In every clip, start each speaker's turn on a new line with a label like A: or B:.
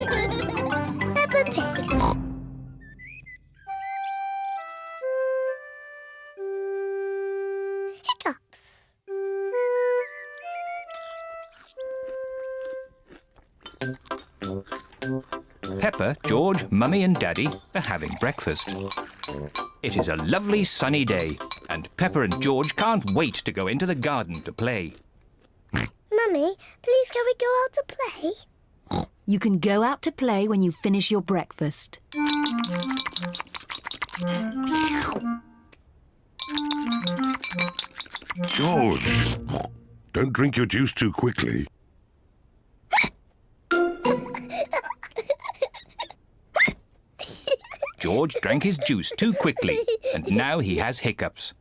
A: Peppa Pig. Hiccups.
B: Peppa, George, Mummy and Daddy are having breakfast. It is a lovely sunny day and Peppa and George can't wait to go into the garden to play.
A: Mummy, please can we go out to play?
C: You can go out to play when you finish your breakfast.
D: George, don't drink your juice too quickly.
B: George drank his juice too quickly and now he has hiccups.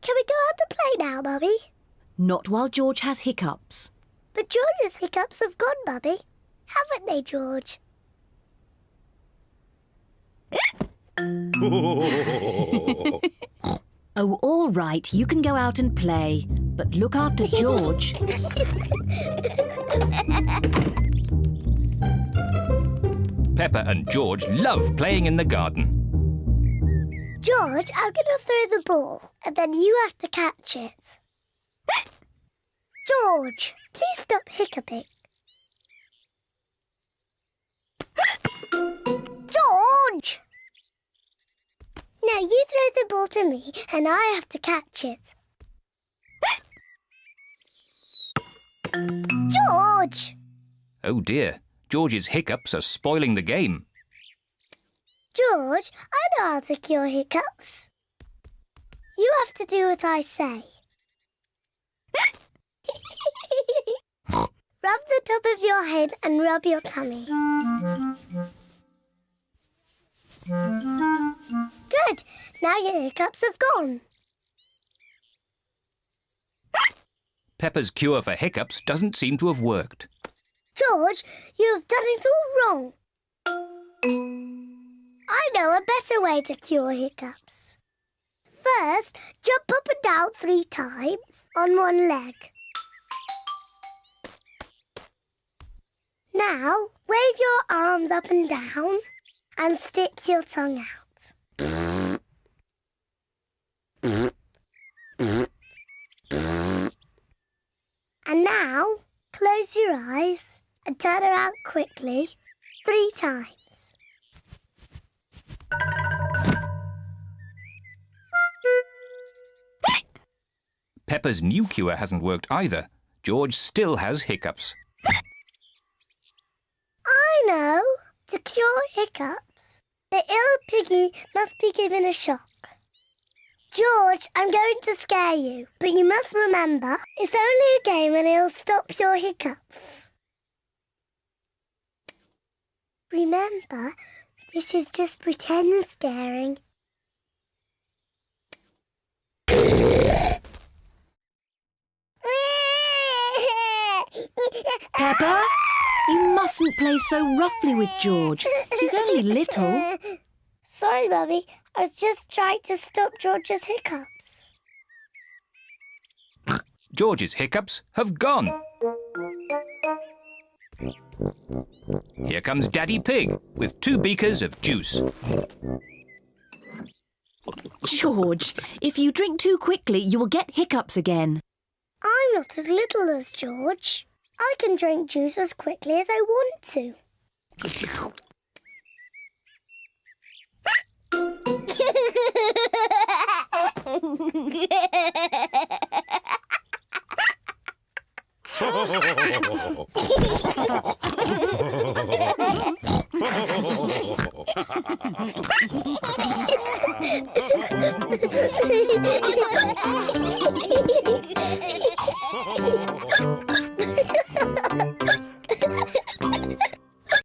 A: Can we go out to play now, Mummy?
C: Not while George has hiccups.
A: But George's hiccups have gone, Mummy. Haven't they, George?
C: Oh, all right, you can go out and play. But look after George.
B: Peppa and George love playing in the garden.
A: George, I'm going to throw the ball, and then you have to catch it. George, please stop hiccuping. George! Now you throw the ball to me, and I have to catch it. George!
B: Oh dear, George's hiccups are spoiling the game.
A: George, I know how to cure hiccups. You have to do what I say. Rub the top of your head and rub your tummy. Good. Now your hiccups have gone.
B: Peppa's cure for hiccups doesn't seem to have worked.
A: George, you have done it all wrong. I know a better way to cure hiccups. First, jump up and down 3 times on one leg. Now, wave your arms up and down and stick your tongue out. And now, close your eyes and turn around quickly 3 times.
B: Peppa's new cure hasn't worked either. George still has hiccups.
A: I know. To cure hiccups, the ill piggy must be given a shock. George, I'm going to scare you, but you must remember, it's only a game and it'll stop your hiccups. Remember, this is just pretend scaring.
C: Peppa, you mustn't play so roughly with George. He's only little.
A: Sorry, Mummy. I was just trying to stop George's hiccups.
B: George's hiccups have gone. Here comes Daddy Pig with 2 beakers of juice.
C: George, if you drink too quickly, you will get hiccups again.
A: I'm not as little as George. I can drink juice as quickly as I want to.